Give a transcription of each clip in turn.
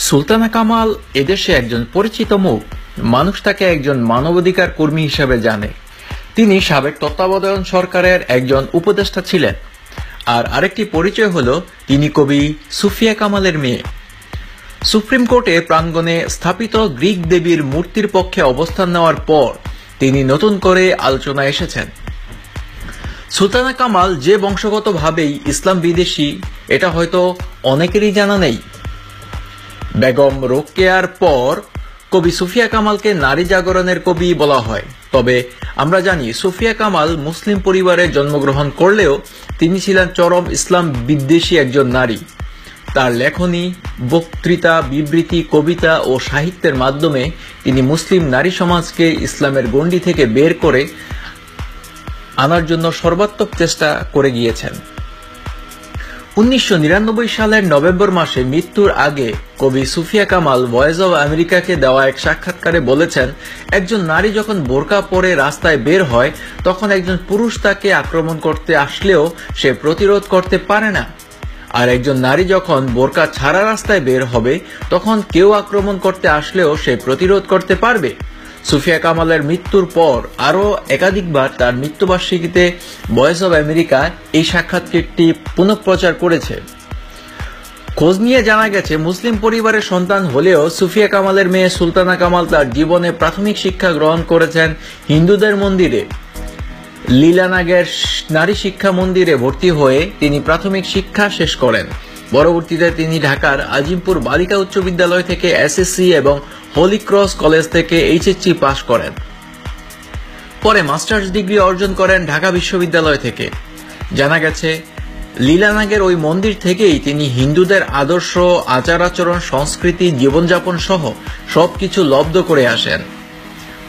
সুলতানা কামাল এদেশে একজন পরিচিত মুখ। মানুষ তাকে একজন মানবাধিকার কর্মী হিসেবে জানে। তিনি সাবেক তত্ত্বাবধায়ক সরকারের একজন উপদেষ্টা ছিলেন। আর আরেকটি পরিচয় হলো তিনি কবি সুফিয়া কামালের মেয়ে। সুপ্রিম কোর্টে প্রাঙ্গণে স্থাপিত গ্রিক দেবীর মূর্তির পক্ষে অবস্থান নেওয়ার পর তিনি নতুন করে আলোচনায় এসেছেন। সুলতানা কামাল যে বংশগতভাবেই ইসলাম বিদেশী এটা হয়তো অনেকেরই জানা নেই। বেগম রোকেয়ার পর কবি সুফিয়া কামালকে নারী জাগরণের কবি বলা হয়। তবে আমরা জানি সুফিয়া কামাল মুসলিম পরিবারে জন্মগ্রহণ করলেও তিনি ছিলেন চরম ইসলাম বিদ্বেষী একজন নারী। তার লেখনী, বক্তৃতা, বিবৃতি, কবিতা ও সাহিত্যের মাধ্যমে তিনি মুসলিম নারী সমাজকে ইসলামের গণ্ডি থেকে বের করে আনার জন্য সর্বাত্মক চেষ্টা করে গিয়েছেন। 1999 সালের নভেম্বর মাসে মৃত্যুর আগে কবি সুফিয়া কামাল ভয়েস অব আমেরিকাকে দেওয়া এক সাক্ষাৎকারে বলেছেন, একজন নারী যখন বোরকা পরে রাস্তায় বের হয় তখন একজন পুরুষ তাকে আক্রমণ করতে আসলেও সে প্রতিরোধ করতে পারে না। আর একজন নারী যখন বোরকা ছাড়া রাস্তায় বের হবে তখন কেউ আক্রমণ করতে আসলেও সে প্রতিরোধ করতে পারবে। সুফিয়া কামালের মৃত্যুর পর আরও একাধিকবার তার মৃত্যুবার্ষিকীতে ভয়েস অব আমেরিকা এই সাক্ষাৎকারটি পুনঃপ্রচার করেছে। খোঁজ নিয়ে জানা গেছে, মুসলিম পরিবারের সন্তান হলেও সুফিয়া কামালের মেয়ে সুলতানা কামাল তার জীবনে প্রাথমিক শিক্ষা গ্রহণ করেছেন হিন্দুদের মন্দিরে। লীলানাগের নারী শিক্ষা মন্দিরে ভর্তি হয়ে তিনি প্রাথমিক শিক্ষা শেষ করেন। পরবর্তীতে তিনি ঢাকার আজিমপুর বালিকা উচ্চ বিদ্যালয় থেকে এসএসসি এবং হোলি ক্রস কলেজ থেকে এইচএসসি পাশ করেন। পরে মাস্টার্স ডিগ্রি অর্জন করেন ঢাকা বিশ্ববিদ্যালয় থেকে। জানা গেছে, লীলানাগের ওই মন্দির থেকেই তিনি হিন্দুদের আদর্শ, আচার আচরণ, সংস্কৃতি, জীবনযাপন সহ সবকিছু লব্ধ করে আসেন।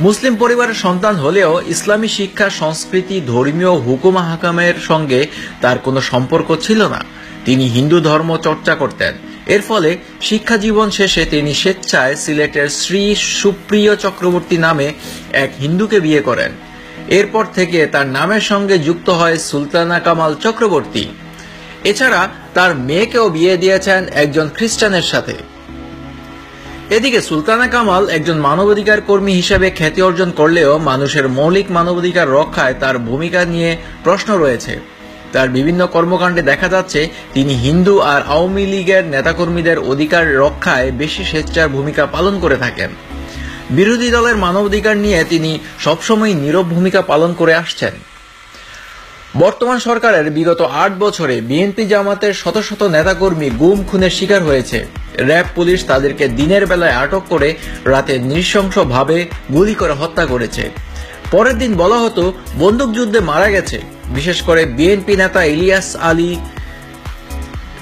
মুসলিম পরিবারের সন্তান হলেও ইসলামী শিক্ষা, সংস্কৃতি, ধর্মীয় হুকুম হাকামের সঙ্গে তার কোনো সম্পর্ক ছিল না। তিনি হিন্দু ধর্ম চর্চা করতেন। এর ফলে শিক্ষা জীবন শেষে তিনি স্বেচ্ছায় সিলেটের শ্রী সুপ্রিয় চক্রবর্তী নামে এক হিন্দুকে বিয়ে করেন। এরপর থেকে তার নামের সঙ্গে যুক্ত হয় সুলতানা কামাল চক্রবর্তী। এছাড়া তার মেয়েকেও বিয়ে দিয়েছেন একজন খ্রিস্টানের সাথে। এদিকে সুলতানা কামাল একজন মানবাধিকার কর্মী হিসেবে খ্যাতি অর্জন করলেও মানুষের মৌলিক মানবাধিকার রক্ষায় তার ভূমিকা নিয়ে প্রশ্ন রয়েছে। তার বিভিন্ন কর্মকাণ্ডে দেখা যাচ্ছে তিনি হিন্দু আর আওয়ামী লীগের নেতাকর্মীদের অধিকার রক্ষায় বেশি স্বেচ্ছার ভূমিকা পালন করে থাকেন। বিরোধী দলের মানবাধিকার নিয়ে তিনি সবসময় নীরব ভূমিকা পালন করে আসছেন। বর্তমান সরকারের বিগত 8 বছরে বিএনপি জামাতের শত শত নেতাকর্মী গুম খুনের শিকার হয়েছে। র্যাব পুলিশ তাদেরকে দিনের বেলায় আটক করে রাতে নৃশংসভাবে গুলি করে হত্যা করেছে। পরের দিন বলা হতো বন্দুকযুদ্ধে মারা গেছে। বিশেষ করে বিএনপি নেতা ইলিয়াস আলী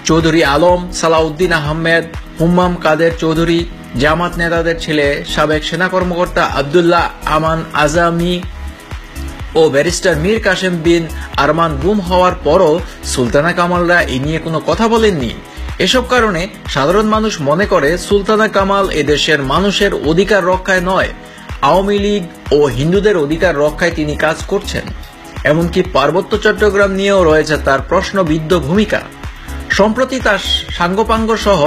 চৌধুরী আলম, সালাউদ্দিন আহমেদ, হুম্মাম কাদের চৌধুরী, জামাত নেতাদের ছেলে সাবেক সেনা কর্মকর্তা আব্দুল্লাহ আমান আজামি ও ব্যারিস্টার মীর কাসেম বিন আরমান গুম হওয়ার পরও সুলতানা কামালরা এ নিয়ে কোনো কথা বলেননি। এসব কারণে সাধারণ মানুষ মনে করে সুলতানা কামাল এদেশের মানুষের অধিকার রক্ষায় নয়, আওয়ামী লীগ ও হিন্দুদের অধিকার রক্ষায় তিনি কাজ করছেন। এমনকি পার্বত্য চট্টগ্রাম নিয়েও রয়েছে তার প্রশ্নবিদ্ধ ভূমিকা। সম্প্রতি তার সাঙ্গপাঙ্গ সহ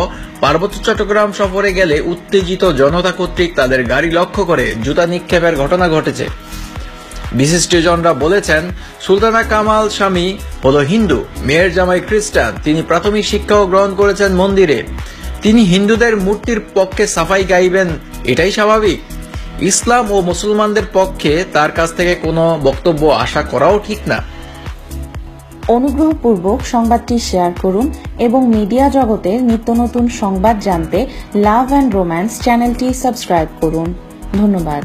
পার্বত্য চট্টগ্রাম সফরে গেলে উত্তেজিত জনতা কর্তৃক তাদের গাড়ি লক্ষ্য করে জুতা নিক্ষেপের ঘটনা ঘটেছে। বিশিষ্টজনরা বলেছেন, সুলতানা কামাল স্বামী হল হিন্দু, মেয়ের জামাই খ্রিস্টান। তিনি প্রাথমিক শিক্ষাও গ্রহণ করেছেন মন্দিরে। তিনি হিন্দুদের মূর্তির পক্ষে সাফাই গাইবেন, এটাই স্বাভাবিক। ইসলাম ও মুসলমানদের পক্ষে তার কাছ থেকে কোনো বক্তব্য আশা করাও ঠিক না। অনুগ্রহপূর্বক সংবাদটি শেয়ার করুন এবং মিডিয়া জগতের নিত্য নতুন সংবাদ জানতে লাভ অ্যান্ড রোম্যান্স চ্যানেলটি সাবস্ক্রাইব করুন। ধন্যবাদ।